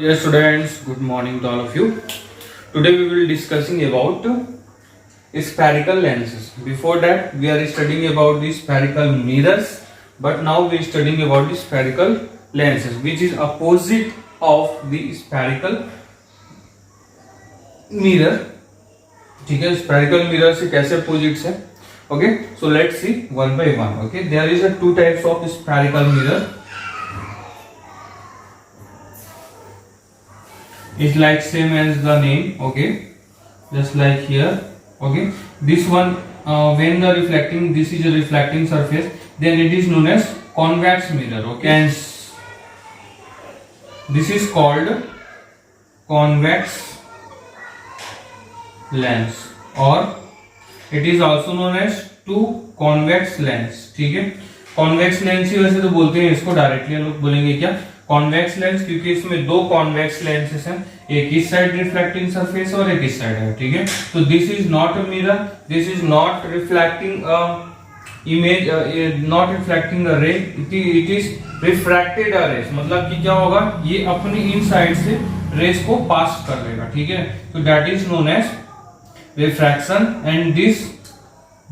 Dear students, good morning to all of you. Today we will discussing about spherical lenses. Before that we are studying about the spherical mirrors, but now we are studying about the spherical lenses, which is opposite of the spherical mirror. ठीक है, spherical mirror से कैसे opposites है? Okay, so let's see one by one. Okay, there is a two types of spherical mirror. It's like same as the name. Okay, just like here. Okay, this one when the reflecting, this is a reflecting surface, then it is known as convex mirror. Okay, and this is called convex lens, or it is also known as two convex lens. ठीक है, convex lens ही वैसे तो बोलते हैं इसको, directly हम लोग बोलेंगे क्या कॉन्वेक्स लेंस, क्योंकि इसमें दो कॉन्वेक्स लेंसेस हैं, एक इस साइड रिफ्लेक्टिंग सरफेस और एक इस साइड है. ठीक है, तो this is not a mirror, this is not reflecting image, not reflecting a ray, it is refracted a rays. मतलब कि क्या होगा, ये अपनी इन साइड से रेस को पास कर लेगा. ठीक है, तो that is known as refraction, and this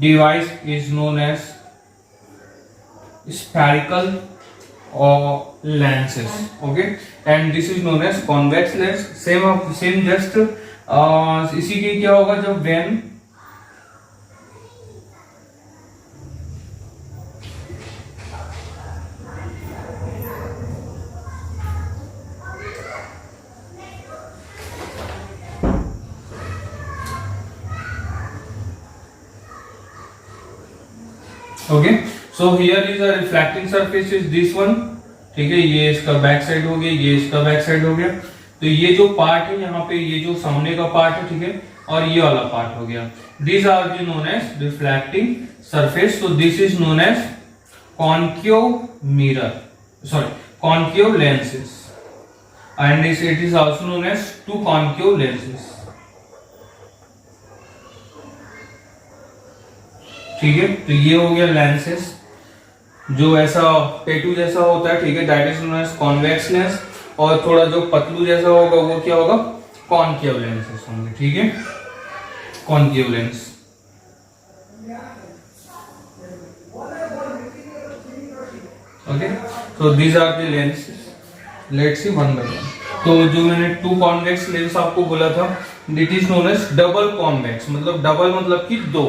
device is known as spherical or lenses. Okay, and this is known as convex lens. same just इसी के क्या होगा जब when okay, so here is a reflecting surface is this one. ठीक है, ये इसका back side हो गया, ये इसका बैक साइड हो गया. तो ये जो पार्ट है यहाँ पे, ये जो सामने का पार्ट है, ठीक है, और ये वाला पार्ट हो गया. This are the known as reflecting surface. So this is known as concave mirror, sorry concave lenses, and it is also known as to concave lenses. ठीक है, तो ये हो गया लेंसेस जो ऐसा पेटू जैसा होता है. ठीक है, that is known as convex lens, और थोड़ा जो पतलू जैसा होगा वो क्या होगा, कॉन्केव लेंसेस होंगे. ठीक है, कॉन्केव लेंस. ओके, तो these are the lenses. Let's see one by one. तो जो मैंने टू कॉन्वेक्स लेंस आपको बोला था, it is known as double convex. मतलब डबल मतलब कि दो,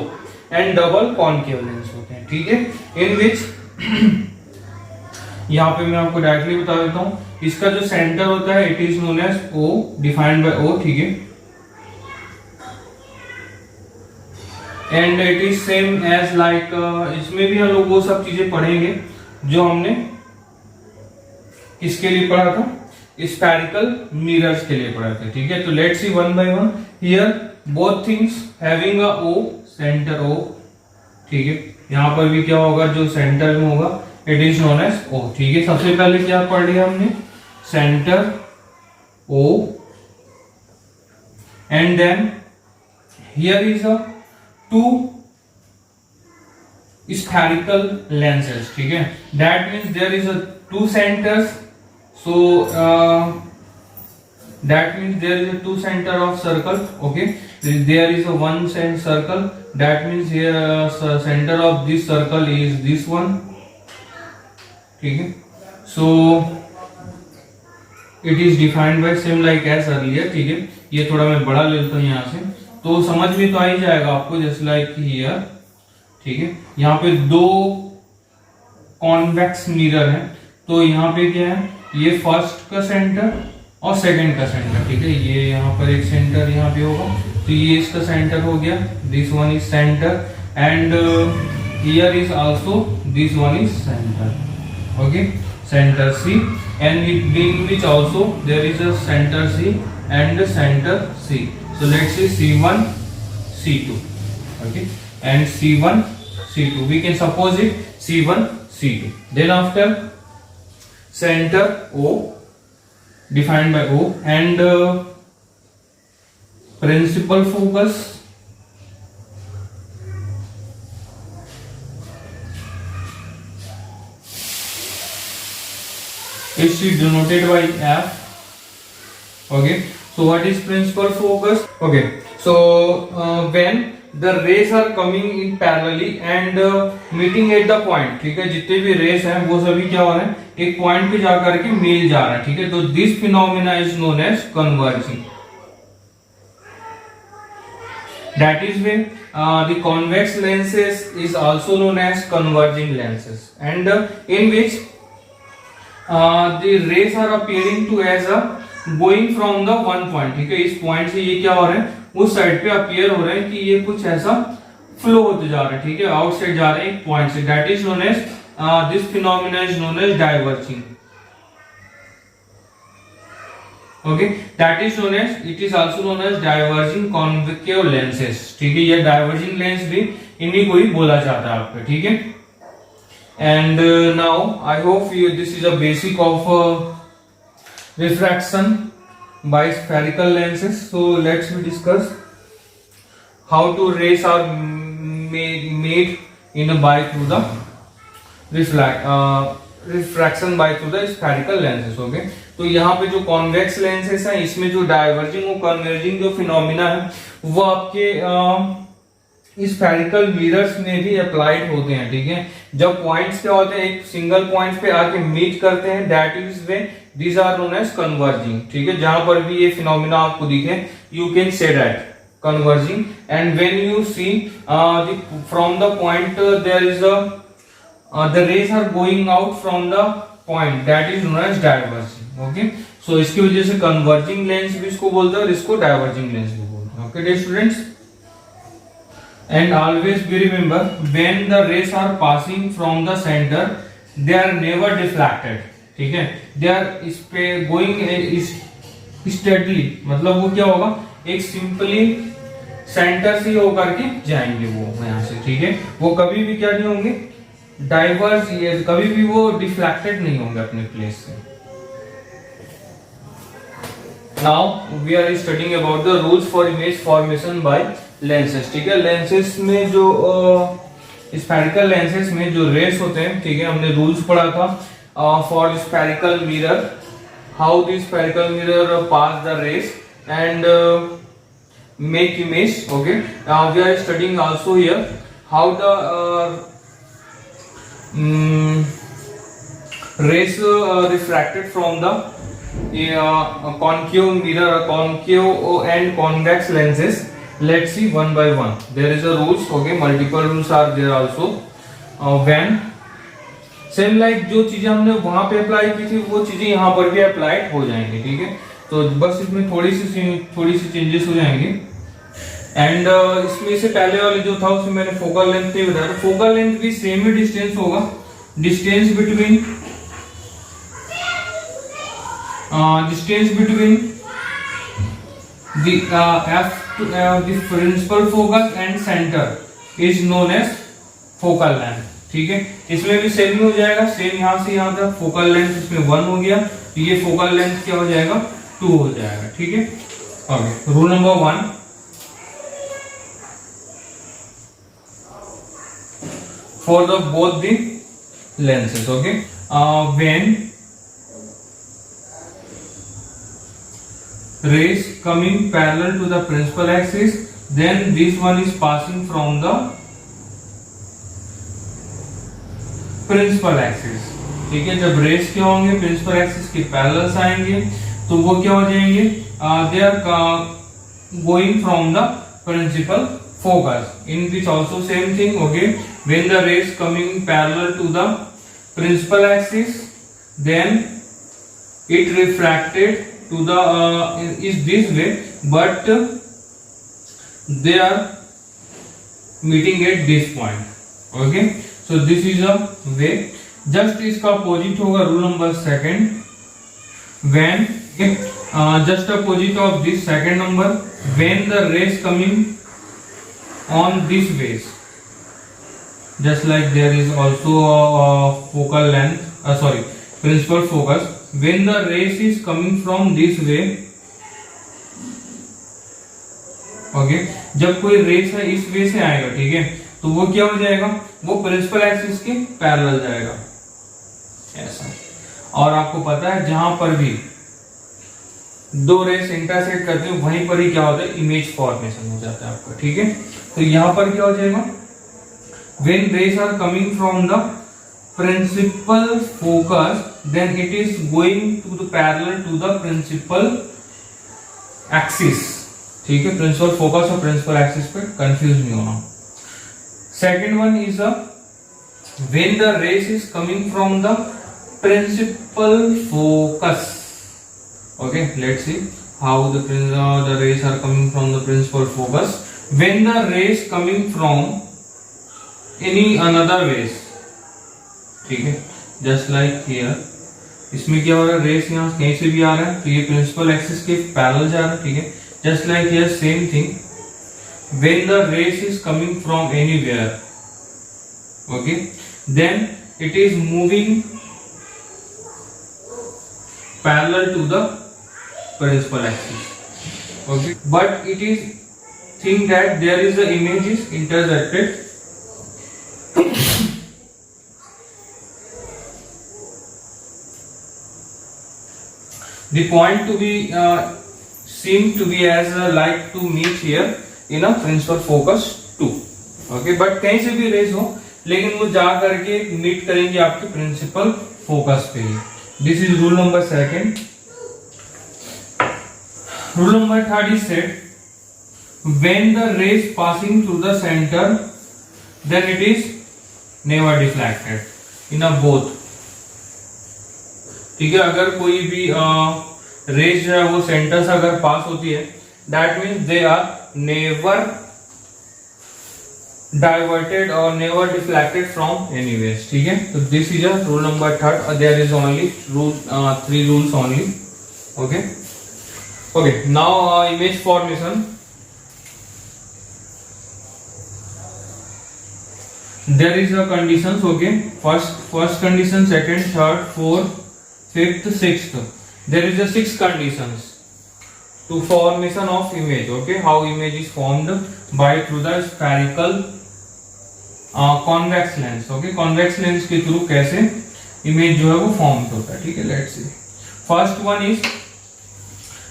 एंड डबल कॉन्केव लेंस होते हैं. ठीक है, इन विच यहाँ पे मैं आपको डायरेक्टली बता देता हूँ, इसका जो सेंटर होता है it is known as O, defined by O. ठीक है, and it is same as like, इसमें भी हम लोग वो सब चीजें पढ़ेंगे जो हमने किसके लिए पढ़ा था, स्फेरिकल मिरर्स के लिए पढ़ा था. ठीक है, तो let's see one by one. Here both things having a O, centre O. ठीक है, यहाँ पर भी क्या होगा, जो सेंटर में होगा it is known as O. ठीक है, सबसे पहले क्या पढ़ लिया हमने, centre O, and then here is a two spherical lenses. ठीक है, that means there is a two centres. So that means there is a two center of circle. Okay, there is a one circle, that means here center of this circle is this one. ठीक है, so it is defined by same like as earlier. ठीक है, ये थोड़ा मैं बड़ा ले लेता हूँ यहाँ से, तो समझ में तो आ ही जाएगा आपको, जैसे लाइक हियर. ठीक है, यहाँ पे दो कॉन्वेक्स मिरर है, तो यहाँ पे क्या है, ये फर्स्ट का सेंटर और सेकंड का सेंटर. ठीक है, ये यहाँ पर एक सेंटर यहाँ पे होगा, तो ये इसका सेंटर हो गया, this one is centre, and here is also this one is centre. Okay, centre C, and in which also there is a center C and center C. So let's say C1 C2. Okay, and C1 C2, we can suppose it C1 C2. Then after center O, defined by O, and principal focus is denoted by F, Okay, so what is principal focus? Okay, so when the rays are coming in parallelly and meeting at the point, ठीक है, जितने भी race हैं वो सभी क्या हो रहे हैं, एक पॉइंट पे जाकर के मिल जा रहा है, ठीक है, तो this phenomena is known as converging. That is when the convex lenses is also known as converging lenses, and in which the rays are appearing to as a going from the one point, ठीक है, इस point से ये क्या हो रहा है, उस साइड पे अपीयर हो रहा है कि ये कुछ ऐसा फ्लो होते जा रहा है, ठीक है, आउटसाइड जा रहा है एक पॉइंट से. That is known as this phenomena is known as diverging. Okay, that is known as, it is also known as diverging concave lenses, ठीक है, ये diverging lens भी इन्हीं को ही बोला जाता है आपका, ठीक है. And now I hope this is a basic of refraction by spherical lenses. So let's discuss how to rays are made in a by through the refraction by through the spherical lenses. Okay, तो यहाँ पे जो convex lenses हैं इसमें जो diverging और converging जो phenomena है वो आपके स्फेरिकल मिरर्स में भी अप्लाइड होते हैं, ठीक है. जब पॉइंट्स क्या होते हैं, एक सिंगल पॉइंट पे आके मीट करते हैं, that is way these are known as converging, ठीक है. जहां पर भी ये फिनोमिना आपको दिखे you can say that converging. And when you see from the point there is the rays are going out from the point, that is known as diverging. Okay, so इसकी वजह से converging lens भी इसको बोलते हैं और इसको diverging lens भी बोलते हैं. Okay dear students, and always be remember when the rays are passing from the center they are never deflected, ठीक है, they are going steadily, मतलब वो क्या होगा, एक सिंपली सेंटर से होकर के जाएंगे वो यहाँ से, ठीक है, वो कभी भी क्या नहीं होंगे, डाइवर्स, ये कभी भी वो डिफ्लेक्टेड नहीं होंगे अपने प्लेस से. Now we are studying about the rules for image formation by lenses, ठीक है. लेंसेस में जो स्फेरिकल लेंसेस में जो रेस होते हैं, ठीक है, हमने रूल्स पढ़ा था for spherical mirror, how the spherical mirror pass the rays and make image. Okay, we are studying also here how the rays refracted from the concave mirror, concave and convex lenses. Let's see one by one. There is a rules. Okay, multiple rules are there also. When same like जो चीजें हमने वहां पे apply की थी वो चीजें यहाँ पर भी अप्लाइड हो जाएंगी, ठीक है. तो बस इसमें थोड़ी सी चेंजेस हो जाएंगे. एंड इसमें से पहले वाले जो था उसमें मैंने फोकल लेंथ नहीं बताया, तो फोकल लेंथ भी सेम ही डिस्टेंस होगा, distance between the principal focus and centre is known as focal length, ठीक है. इसमें भी सेम ही हो जाएगा, सेम यहाँ से यहाँ तक फोकल लेंथ इसमें 1 हो गया, तो ये फोकल लेंथ क्या हो जाएगा, 2 हो जाएगा, ठीक है. Okay, rule number 1, for the both the lenses. Okay, when rays coming parallel to the principal axis, then this one is passing from the principal axis, ठीक है. जब रेस क्या होंगे प्रिंसिपल एक्सिस के पैरेलल आएंगे तो वो क्या हो जाएंगे, they are going from the principal focus. In which also same thing. Okay, when the rays coming parallel to the principal axis, then it refracted to the is this way, but they are meeting at this point. Okay, so this is a way. Just इसका opposite होगा rule number 2. when just opposite of this second number, when the rays coming on this ways, just like there is also a focal length, principal focus. When the rays is coming from this way, okay, जब कोई race है इस वे से आएगा, ठीक है, तो वो क्या हो जाएगा, वो प्रिंसिपल एक्सिस के पैरेलल जाएगा ऐसा. और आपको पता है जहां पर भी दो रेस इंटरसेक्ट करते हैं, वहीं पर ही क्या होता है, इमेज फॉर्मेशन हो जाता है आपका, ठीक है। तो यहां पर क्या हो जाएगा, when rays are coming from the principal focus then it is going to the parallel to the principal axis, ठीक है। प्रिंसिपल फोकस और प्रिंसिपल एक्सिस पे कंफ्यूज नहीं होना। Second one is when the rays is coming from the principal focus. Okay, let's see how the rays are coming from the principal focus. When the rays coming from any another rays, ठीक है, just like here, इसमें क्या हो रहा है, race यहाँ कहीं से भी आ रहा है तो ये प्रिंसिपल एक्सिस के पैरेलल जा रहा है, ठीक है। Just like here same thing, when the rays is coming from anywhere, okay, then it is moving parallel to the principal axis, okay, but it is think that there is the image is intersected the point to be seem to be as like to meet here in a principal focus 2, okay, but कहीं से भी race हो लेकिन वो जा करके meet करेंगे आपके प्रिंसिपल फोकस पे ही। This is rule number second. Rule number third is said, when the rays passing through the center, then it is never deflected in a both, ठीक है। अगर कोई भी रेज जो है वो सेंटर से अगर पास होती है, that means they are never diverted or never deflected from anywhere, ठीक है। तो this is a rule number third. There is only rule 3 rules only, okay. Okay, now image formation. There is a conditions, okay. First condition, second, third, fourth, fifth, sixth. There is a 6 conditions to formation of image, okay. How image is formed by through the spherical convex lens, okay. Convex lens के through कैसे image जो है वो formed होता है, ठीक है। Let's see. First one is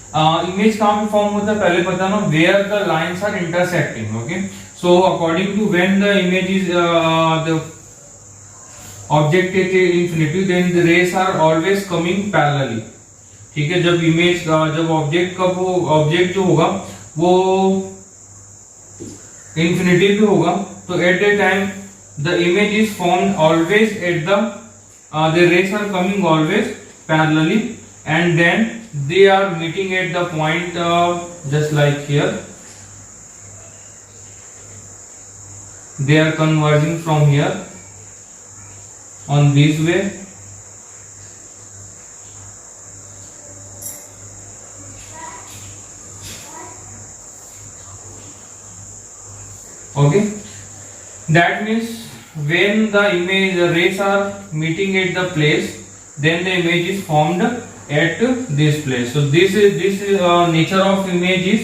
image कहां पे फॉर्म होता है, पहले पता ना, where the lines are intersecting, okay. So according to when the image is the object at infinity then the rays are always coming parallelly, ठीक है। जब इमेज जब ऑब्जेक्ट जो होगा वो इंफिनिटी पे होगा तो at the time the image is formed always at the rays are coming always parallelly and then they are meeting at the point just like here, they are converging from here on this way, okay. That means when the image rays are meeting at the place, then the image is formed at this place. So this nature of image is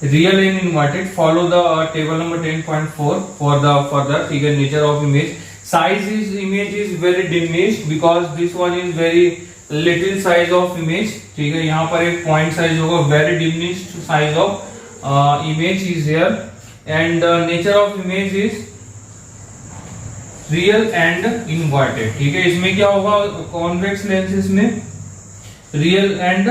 real and inverted. Follow the table number 10.4 for the further figure nature of image. Size is image is very diminished because this one is very little size of image, ठीक है। यहाँ पर एक point size होगा, very diminished size of image is here, and nature of image is real and inverted, ठीक है। इसमें क्या होगा, कॉन्वेक्स लेंसेज में रियल एंड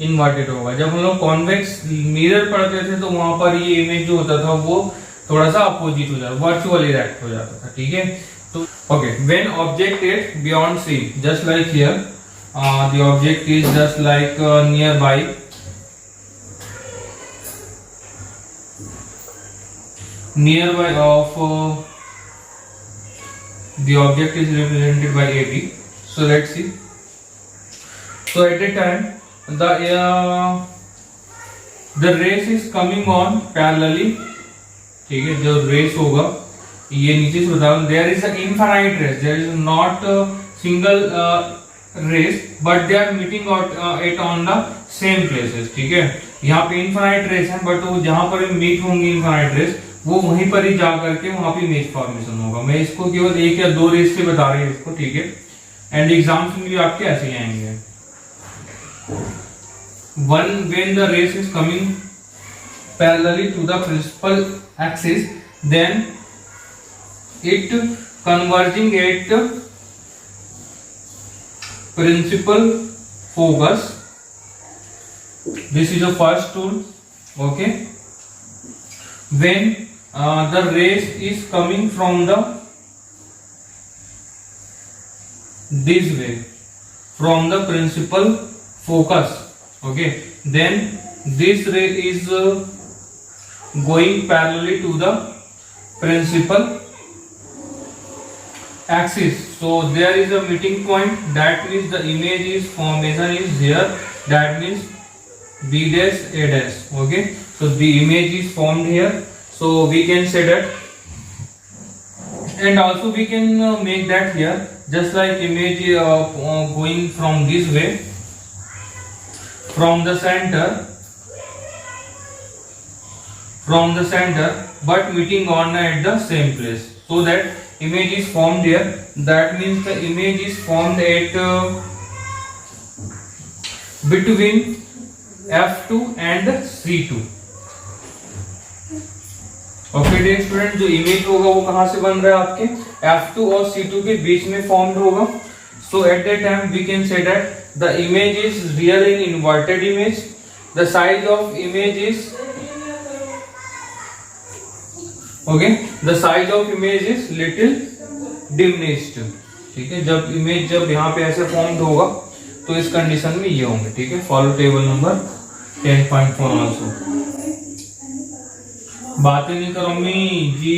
इन्वर्टेड होगा। जब हम लोग कॉन्वेक्स मिरर पढ़ते थे तो वहां पर ये इमेज जो होता था वो थोड़ा सा अपोजिट हो जाता, वर्चुअल इरेक्ट हो जाता था, ठीक है। तो okay, when object is beyond C, just like here the object is just like near by, of the object is represented by AB. So let's see. So at the time the rays is coming on parallelly, ठीक है। जो rays होगा ये नीचे से बताओ, there is an infinite rays, there is not a single rays but they are meeting it on the same places, ठीक है। यहाँ पे infinite rays है but वो जहां पर मीट होंगी infinite rays वो वहीं पर ही जा करके वहां पे इमेज फॉर्मेशन होगा। मैं इसको केवल 1 या 2 रेस से बता रही हूँ इसको, ठीक है। एंड एग्जाम्स में भी आपके ऐसे ही आएंगे। when the rays is coming parallelly to the principal axis, then it converging at principal focus. This is the first tool. Okay, when the rays is coming from the this way from the principal focus, okay, then this ray is going parallelly to the principal axis. So there is a meeting point, that means the image is formation is here, that means B dash A dash. Okay, so the image is formed here, so we can say that, and also we can make that here, just like image going from this way from the center but meeting on at the same place, so that image is formed here. That means the image is formed at between F2 and C2. Okay dear student, जो image होगा वो कहां से बन रहा है, आपके F2 और C2 के बीच में फॉर्म्ड होगा. So at that time we can say that the image is real in inverted image. The size of image is okay, the size of image is little diminished. ठीक है, जब image जब यहाँ पे ऐसे फॉर्म्ड होगा तो इस कंडीशन में ये होंगे. ठीक है, फॉलो टेबल नंबर 10.4 ऑल्सो. बातें नहीं करो मी जी.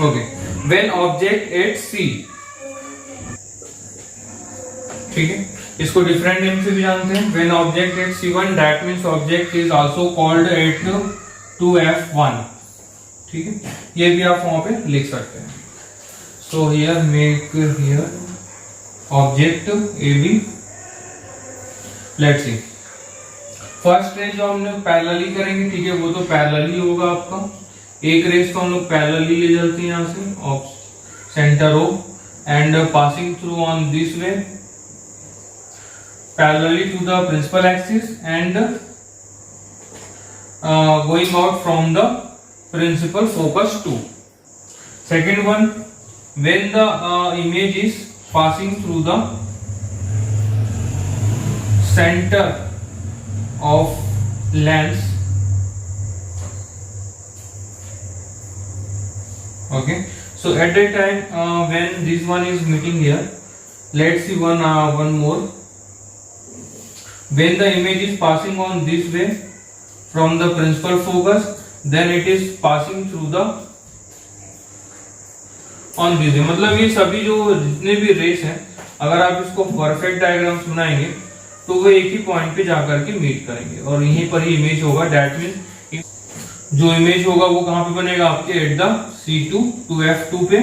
ओके, व्हेन ऑब्जेक्ट एट सी. ठीक है, इसको डिफरेंट नेम से भी जानते हैं. When object eight C1, that means object is also called eight 2F1. ठीक है, ये भी आप वहां पे लिख सकते हैं. So here make here object AB. Let's see, first rays जो हम लोग पैरेलली करेंगे, ठीक है, वो तो पैरेलली होगा आपका. एक रेस तो हम लोग पैरेलली ले चलते हैं यहां से of centre O and passing through on this way parallelly to the principal axis and going out from the principal focus to. Second one, when the image is passing through the centre of lens. Okay, so at that time when this one is meeting here, let's see one more. When the image is passing on this way from the principal focus, then it is passing through the on this way. मतलब ये सभी जो जितने भी race हैं, अगर आप इसको परफेक्ट डायग्राम्स बनाएंगे तो वो एक ही पॉइंट पे जाकर के मीट करेंगे और यहीं पर ही इमेज होगा. दैट मीन जो इमेज होगा वो कहां पे बनेगा, आपके at the C2 to F2 पे.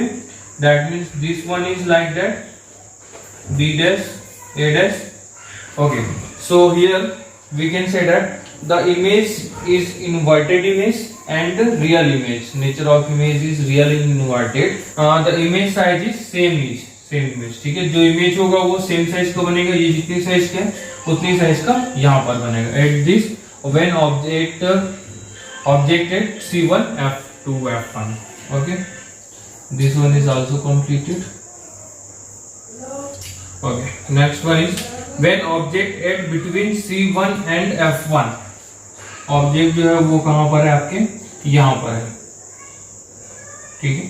That means this one is like that B dash A dash. Okay, so here we can say that the image is inverted image and real image. Nature of image is real in inverted. The image size is same image. ठीक है, जो image होगा वो same size का बनेगा. ये जितनी size का है उतनी साइज का यहां पर बनेगा. At this when object eight C1 F2 F1. Okay, this one is also completed. Okay, next one is when object at between C1 and F1. Object जो है वो कहां पर है, आपके यहां पर है. ठीक है,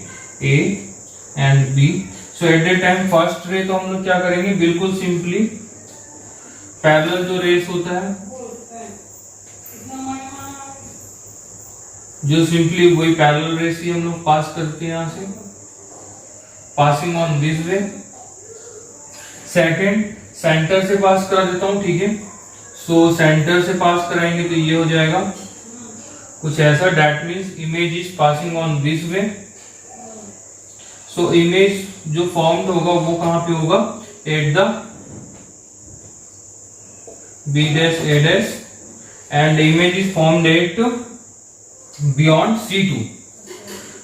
A and B. So at that time first ray तो हम लोग क्या करेंगे, बिल्कुल सिंपली पैरेलल जो रेस होता है, जो सिंपली वही पैरेलल रेस ही हम लोग पास करते हैं यहां से, passing on this way. Second, centre से पास करा देता हूं. ठीक है, सो सेंटर से पास कराएंगे तो ये हो जाएगा कुछ ऐसा. That means image is passing on this way. So image जो फॉर्म्ड होगा वो कहां पे होगा, at the B dash A dash and image is formed at beyond C2.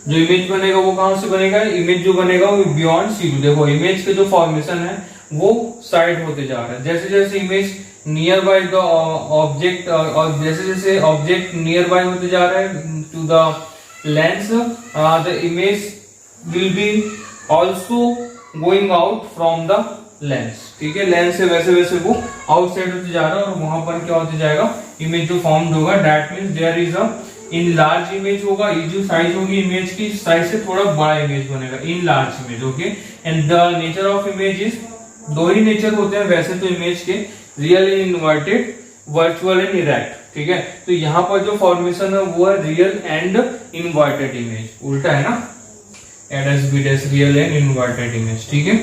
जो इमेज बनेगा वो कहां से बनेगा, इमेज जो बनेगा वो बियॉन्ड C2. देखो इमेज के जो फॉर्मेशन है वो साइड होते जा रहा है। जैसे जैसे image near by the object और जैसे जैसे ऑब्जेक्ट नियर बाय होते जा रहा है to the lens, the image will be also going out from the lens. ठीक है, लेंस से वैसे वैसे वो आउटसाइड होते जा रहा है और वहां पर क्या होते जाएगा, इमेज जो फॉर्म्ड होगा that means there is a in large image होगा। ये जो साइज होगी इमेज की साइज से थोड़ा बड़ा इमेज बनेगा, इन large image. Okay, and the nature of image is, दो ही नेचर होते हैं वैसे तो इमेज के, real and inverted, virtual and erect. ठीक है, तो यहाँ पर जो फॉर्मेशन है वो है रियल एंड इन्वर्टेड इमेज, उल्टा है ना, एडस बीडस रियल एंड इन्वर्टेड इमेज। ठीक है,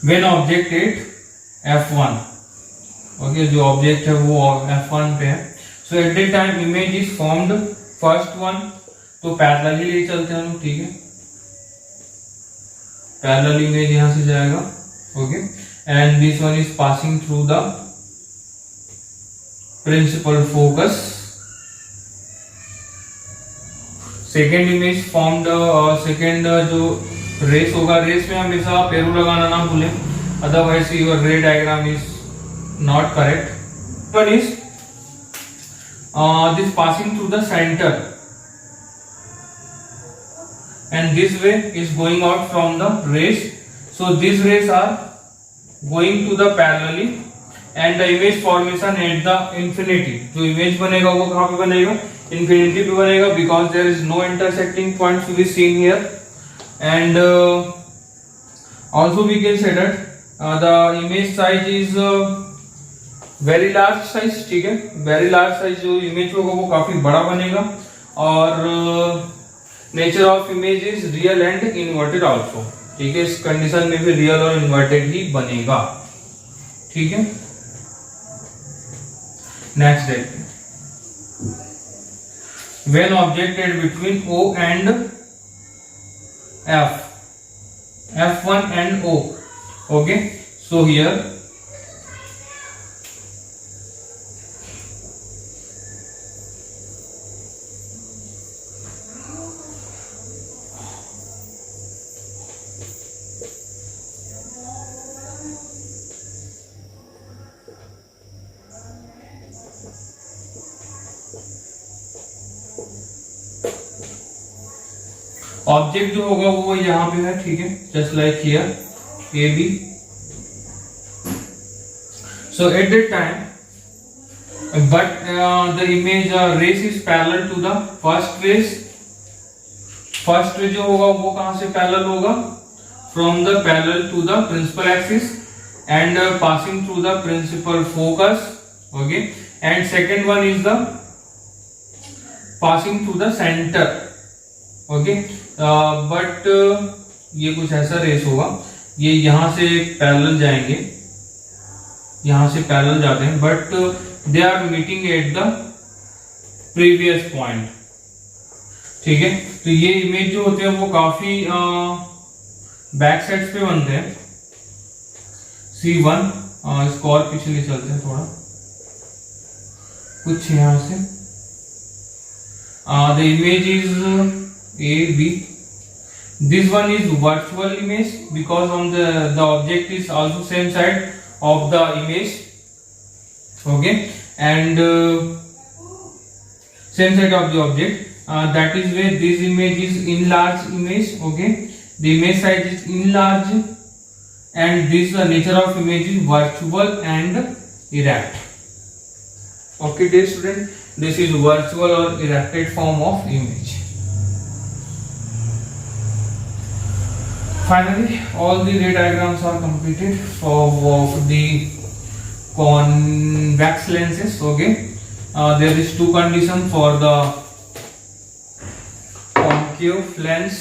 when object at F1, okay, जो ऑब्जेक्ट है वो F1 पे है, so at the time image is formed first one, तो पैरेलल ही ले चलते हैं हम। ठीक है, पैरेलल इमेज यहां से जाएगा। Okay, and this one is passing through the principal focus. Second image formed, second जो रेस होगा, रेस में हमेशा पेरू लगाना ना भूलें, otherwise your ray diagram is not correct. One is this passing through the center and this way is going out from the rays. So these rays are going to the parallelly and the image formation at the infinity. जो image बनेगा वो कहाँ पे बनेगा, infinity पे बनेगा, because there is no intersecting points to be seen here. And also we can say that the image size is very large size. ठीक है, वेरी लार्ज साइज जो इमेज होगा वो काफी बड़ा बनेगा और nature of image is real and inverted also. ठीक है, इस कंडीशन में भी रियल और इन्वर्टेड ही बनेगा। ठीक है, नेक्स्ट देखते हैं, when object at between O and F, F1 and O। Okay, so here object जो होगा वो यहां पे है। ठीक है, just like here A B. So at that time but the image rays is parallel to the first rays. First ray जो होगा वो कहां से पैरेलल होगा, from the parallel to the principal axis and passing through the principal focus. Okay, and second one is the passing through the centre. Okay, but ये कुछ ऐसा race होगा, ये यहां से पैरेलल जाएंगे, यहां से पैरेलल जाते हैं, but they are meeting at the previous point. ठीक है, तो ये इमेज जो होते हैं वो काफी बैक साइड्स पे बनते हैं। C1, इसको और पीछे ले चलते हैं थोड़ा, कुछ यहां से the image is A, B. This one is virtual image because on the object is also same side of the image. Okay, and same side of the object. That is where this image is enlarged image. Okay, the image size is enlarged, and this nature of image is virtual and erect. Okay, dear student, this is virtual or erected form of image. Finally, all the ray diagrams are completed of the convex lenses. Okay, there is two conditions for the concave lens.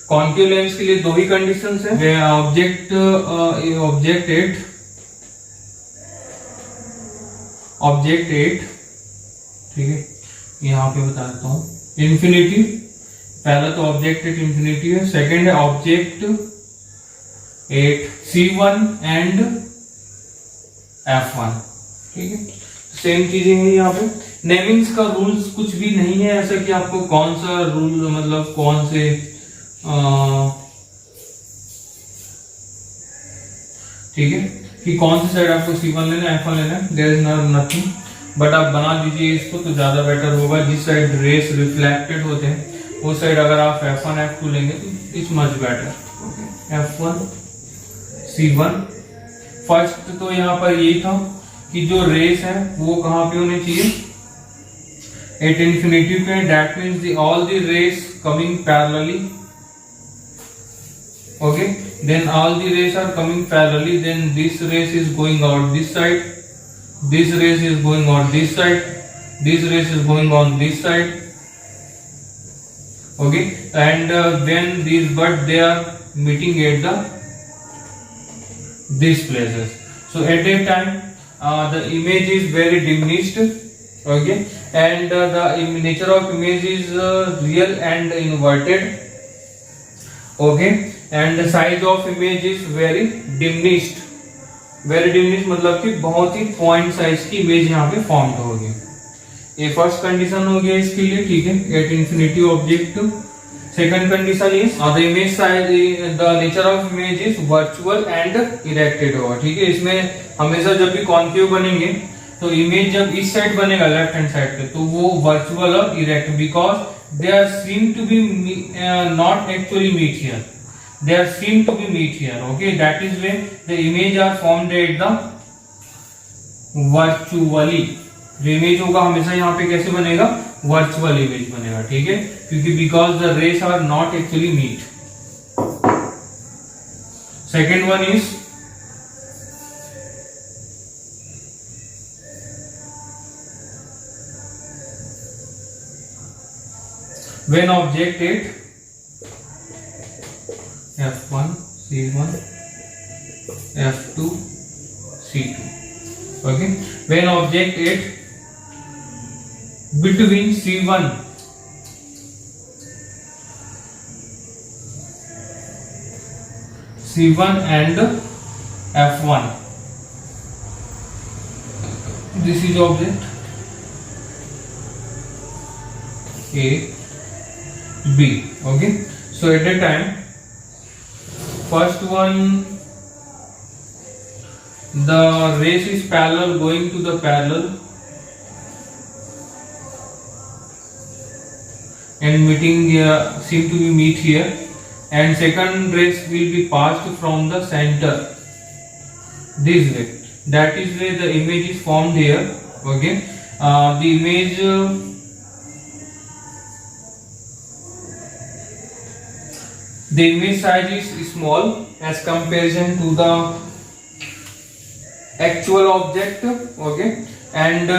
Concave lens के लिए दो ही conditions है, object 8, ठीक है, यहाँ पे बता देता हूँ, इंफिनिटी। पहला तो ऑब्जेक्ट 8 इंफिनिटी है, सेकंड है ऑब्जेक्ट 8 C1 एंड F1, ठीक है, सेम चीजें हैं यहाँ पे। नेमिंग्स का रूल्स कुछ भी नहीं है ऐसा कि आपको कौन सा रूल मतलब कौन से ठीक है कि कौन सी साइड आपको C1 लेना है F1 लेना है, देयर इज नथिंग, बट आप बना दीजिए इसको तो ज्यादा बेटर होगा। जिस साइड रेस रिफ्लेक्टेड होते हैं वो साइड अगर आप F1 F2 लेंगे तो it's much better. Okay, F1 C1 first तो यहाँ पर यही था कि जो रेस है वो कहाँ पे होने चाहिए, एट इंफिनिटी पे, that means all the rays coming parallelly. Okay, then all the rays are coming parallelly, then this race is going out this side, this race is going out this side, this race is going on this side. Okay, and then these, but they are meeting at these places. So at that time the image is very diminished. Okay, and the nature of image is real and inverted. Okay, and the size of image is very diminished. Very diminished मतलब कि बहुत ही point size की image यहाँ पे form होगी। ये first condition हो गया इसके लिए, ठीक है, at infinity object. Second condition is the image size, the nature of image is virtual and erected होगा। ठीक है, इसमें हमेशा जब भी कॉन्केव बनेंगे तो इमेज जब इस साइड बनेगा लेफ्ट हैंड साइड पे तो वो वर्चुअल और erect, because they are seem to be not actually meet here, they are seem to be meet here. Okay, that is when the image are formed at the virtually. जो image होगा हमेशा यहाँ पे कैसे बनेगा, virtual image बनेगा। ठीक है, क्योंकि because the rays are not actually meet. Second one is when object at F1 C1 F2 C2. Okay, when object at between C1 and F1, this is object A B. Okay, so at that time first one the race is parallel going to the parallel and meeting seem to be meet here, and second race will be passed from the center this way, that is where the image is formed here. Okay, the image the image size is small as comparison to the actual object. Okay, and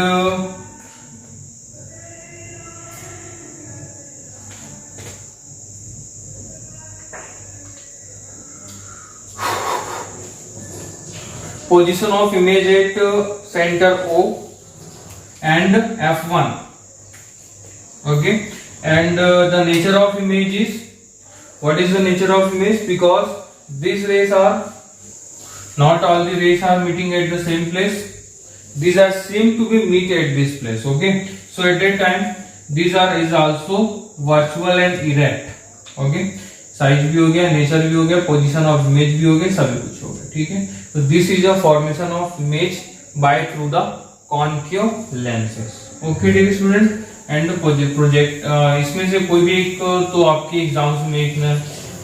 position of image at center O and F1. Okay, and the nature of image is, what is the nature of image, because these rays are not all the rays are meeting at the same place, these are seem to be meet at this place. Okay, so at that time these are is also virtual and erect. Okay, size भी हो गया, nature भी हो गया, position of image भी हो गया, सभी कुछ हो गया। ठीक है, तो this is a formation of image by through the concave lenses. Okay dear student, and project इसमें से कोई भी एक तो आपके एग्जाम्स में एक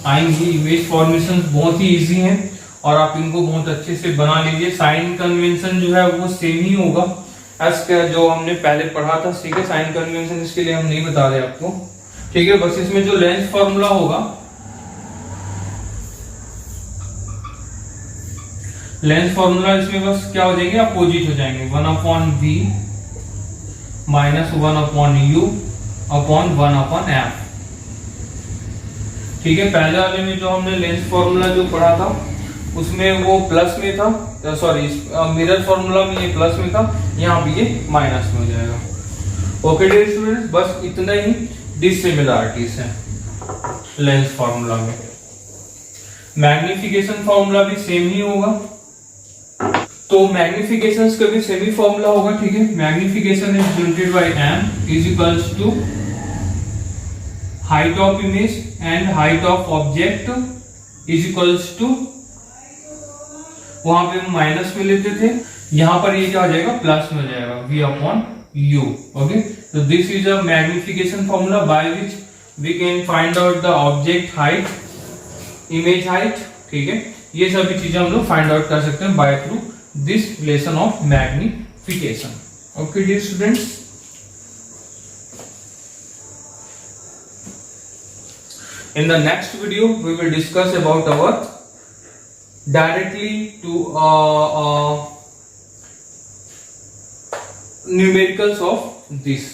आएंगी। इमेज फॉर्मेशन बहुत ही इजी है और आप इनको बहुत अच्छे से बना लीजिए। साइन कन्वेंशन जो है वो सेम ही होगा एज जो हमने पहले पढ़ा था। ठीक है, साइन कन्वेंशन इसके लिए हम नहीं बता रहे आपको। ठीक है, बस इसमें जो लेंस फॉर्मूला होगा, लेंस फॉर्मूला इसमें बस क्या हो जाएंगे, अपोजिट हो जाएंगे, 1/v minus 1/u upon 1/f। ठीक है, पहले वाले में जो हमने लेंस फॉर्मूला जो पढ़ा था उसमें वो प्लस में था, सॉरी मिरर फॉर्मूला में ये प्लस में था, यहाँ भी ये माइनस में हो जाएगा। ओके डियर स्टूडेंट्स, बस इतना ही डिसिमिलरिटीज है लेंस फॉर्मूला में। मैग्निफिकेशन फॉर्मूला भी सेम ही होगा। तो मैग्निफिकेशन का भी सेमी फॉर्मूला होगा, ठीक है। Magnification is denoted by m is equals to height of image and height of object is equals to, वहां पे हम माइनस में लेते थे, यहां पर ये क्या हो जाएगा, प्लस में हो जाएगा, v अपॉन u। ओके, तो this is a magnification formula by which we can find out the object height, image height, ठीक है। ये सभी चीजें हम लोग फाइंड आउट कर सकते हैं by through this relation of magnification. Okay dear students, in the next video we will discuss about our directly to numericals of this.